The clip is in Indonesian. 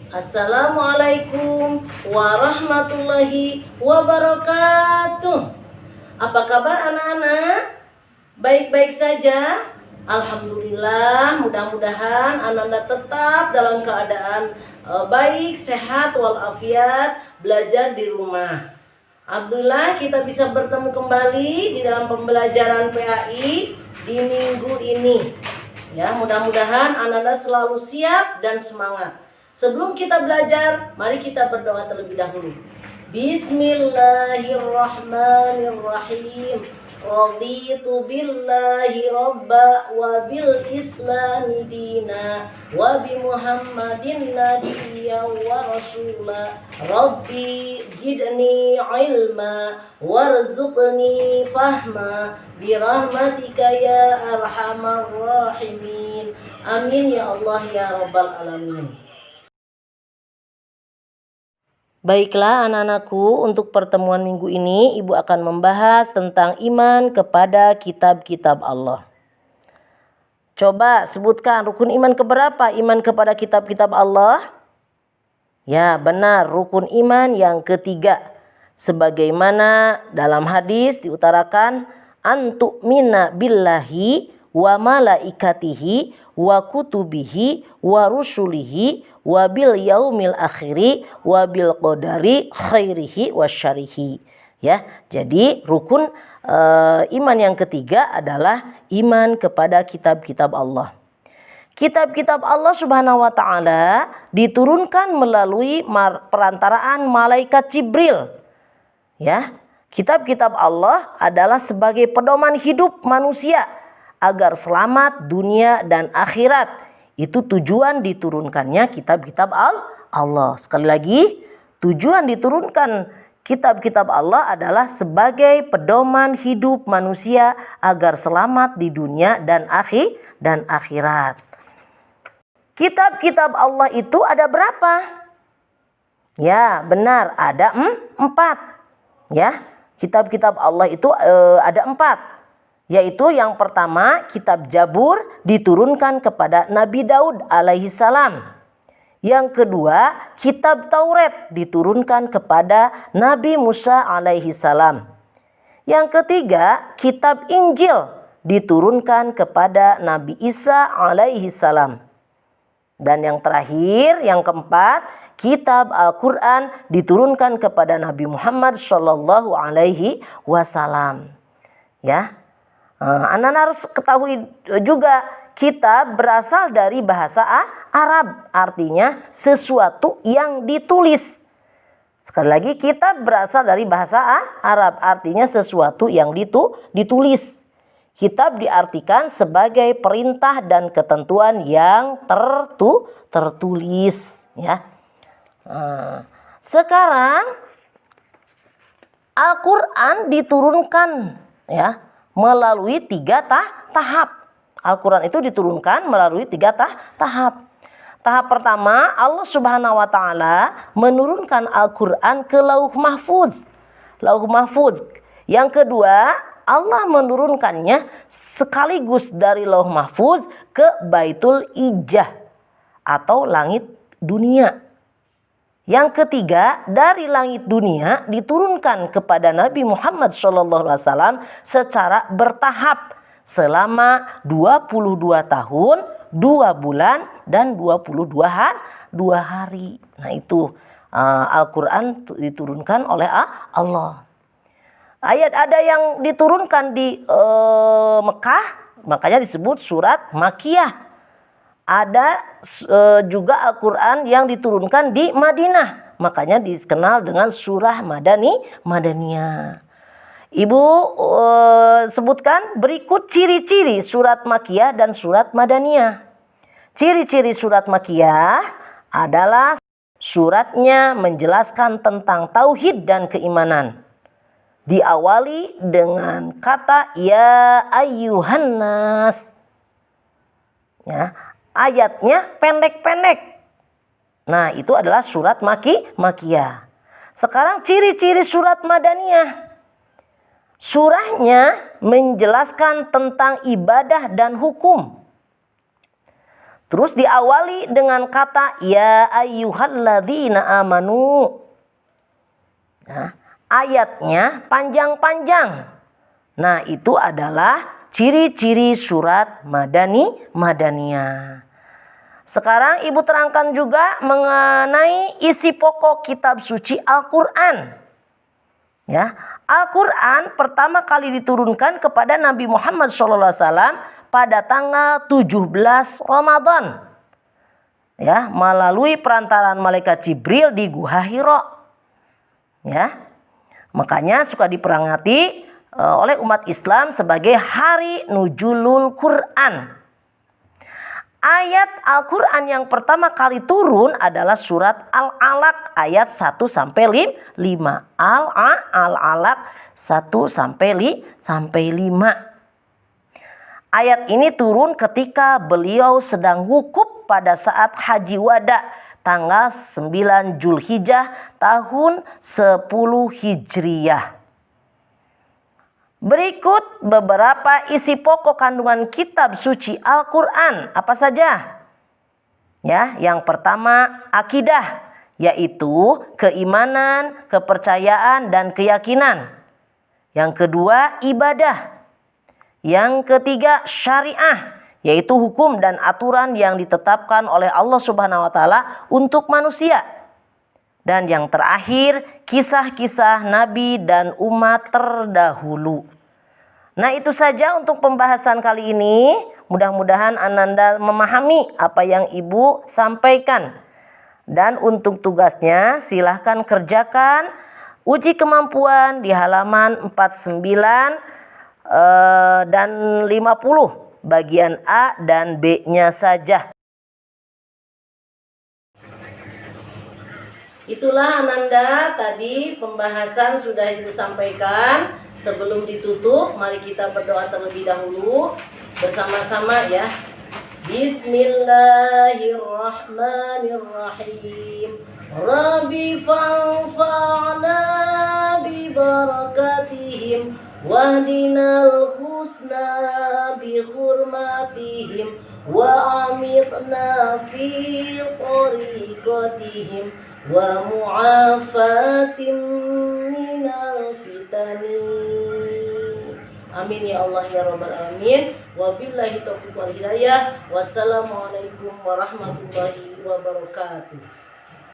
Assalamualaikum warahmatullahi wabarakatuh. Apa kabar anak-anak? Baik-baik saja? Alhamdulillah, mudah-mudahan anak-anak tetap dalam keadaan baik, sehat, walafiat, belajar di rumah. Alhamdulillah kita bisa bertemu kembali di dalam pembelajaran PAI di minggu ini. Ya, mudah-mudahan anak-anak selalu siap dan semangat. Sebelum kita belajar, mari kita berdoa terlebih dahulu. Bismillahirrahmanirrahim. Raditu billahi rabba wa bil islami dina wa bi muhammadin nabiyya wa rasula. Rabbi jidni ilma warzuqni fahma birahmatika ya arhamar rahimin. Amin ya Allah ya rabbal alamin. Baiklah anak-anakku, untuk pertemuan minggu ini Ibu akan membahas tentang iman kepada kitab-kitab Allah. Coba sebutkan rukun iman keberapa iman kepada kitab-kitab Allah? Ya benar, rukun iman yang ketiga. Sebagaimana dalam hadis diutarakan, antu'mina billahi wa malaikatihi wa kutubihi wa rusulihi wa bil yaumil akhiri wa bil qadari khairihi wa syarihi. Ya, jadi rukun iman yang ketiga adalah iman kepada kitab-kitab Allah. Kitab-kitab Allah Subhanahu wa taala diturunkan melalui perantaraan malaikat Jibril. Ya, kitab-kitab Allah adalah sebagai pedoman hidup manusia agar selamat dunia dan akhirat. Itu tujuan diturunkannya kitab-kitab Allah. Sekali lagi, tujuan diturunkan kitab-kitab Allah adalah sebagai pedoman hidup manusia agar selamat di dunia dan akhirat. Kitab-kitab Allah itu ada berapa? Ya, benar, ada 4. Ya, kitab-kitab Allah itu ada 4. Yaitu yang pertama, kitab Jabur diturunkan kepada Nabi Daud alaihi salam. Yang kedua, kitab Taurat diturunkan kepada Nabi Musa alaihi salam. Yang ketiga, kitab Injil diturunkan kepada Nabi Isa alaihi salam. Dan yang terakhir, yang keempat, kitab Al-Quran diturunkan kepada Nabi Muhammad Shallallahu alaihi wasallam. Ya. Anak-anak harus ketahui juga, kitab berasal dari bahasa Arab, artinya sesuatu yang ditulis. Sekali lagi, kitab berasal dari bahasa Arab, artinya sesuatu yang ditulis. Kitab diartikan sebagai perintah dan ketentuan yang tertulis. Ya. Sekarang Al-Quran diturunkan, ya, melalui 3 tahap. Al-Quran itu diturunkan melalui 3 tahap. Tahap pertama, Allah Subhanahu wa taala menurunkan Al-Quran ke Lauh Mahfuz. Yang kedua, Allah menurunkannya sekaligus dari Lauh Mahfuz ke Baitul Izzah atau langit dunia. Yang ketiga, dari langit dunia diturunkan kepada Nabi Muhammad SAW secara bertahap selama 22 tahun, 2 bulan, dan 22 hari. Nah itu Al-Quran diturunkan oleh Allah. Ada yang diturunkan di Mekah, makanya disebut surat Makiyah. Ada juga Al-Quran yang diturunkan di Madinah, makanya dikenal dengan surah Madaniyah. Ibu sebutkan berikut ciri-ciri surat Makiyah dan surat Madaniyah. Ciri-ciri surat Makiyah adalah suratnya menjelaskan tentang tauhid dan keimanan. Diawali dengan kata ya ayyuhan nas. Ya, ayatnya pendek-pendek. Nah, itu adalah surat Makiyah. Sekarang ciri-ciri surat Madaniyah. Surahnya menjelaskan tentang ibadah dan hukum. Terus diawali dengan kata ya ayyuhalladzina amanu. Nah, ayatnya panjang-panjang. Nah, itu adalah ciri-ciri surat Madaniyah. Sekarang Ibu terangkan juga mengenai isi pokok kitab suci Al-Quran. Ya, Al-Quran pertama kali diturunkan kepada Nabi Muhammad SAW pada tanggal 17 Ramadan. Ya, melalui perantaraan malaikat Jibril di Gua Hira. Ya. Makanya suka diperingati oleh umat Islam sebagai Hari Nuzulul Quran. Ayat Al-Quran yang pertama kali turun adalah surat Al-Alaq ayat 1 sampai 5. Al-Alaq 1 sampai 5. Ayat ini turun ketika beliau sedang wukuf pada saat Haji Wada tanggal 9 Zulhijjah tahun 10 Hijriyah. Berikut beberapa isi pokok kandungan kitab suci Al-Quran. Apa saja? Ya, yang pertama akidah, yaitu keimanan, kepercayaan, dan keyakinan. Yang kedua ibadah. Yang ketiga syariah, yaitu hukum dan aturan yang ditetapkan oleh Allah Subhanahu wa taala untuk manusia. Dan yang terakhir, kisah-kisah Nabi dan umat terdahulu. Nah, itu saja untuk pembahasan kali ini. Mudah-mudahan Ananda memahami apa yang Ibu sampaikan. Dan untuk tugasnya silahkan kerjakan uji kemampuan di halaman 49 dan 50. Bagian A dan B-nya saja. Itulah Ananda, tadi pembahasan sudah Ibu sampaikan. Sebelum ditutup, mari kita berdoa terlebih dahulu bersama-sama ya. Bismillahirrahmanirrahim. Rabbi fanfa'na bi barakatihim wahdinal husna bi hurmatihim wa amitna fi tariqatihim wa mu'afatim minal fitani. Amin ya Allah ya Rabbal Alamin. Wabillahi taufiq wal hidayah. Wassalamualaikum warahmatullahi wabarakatuh.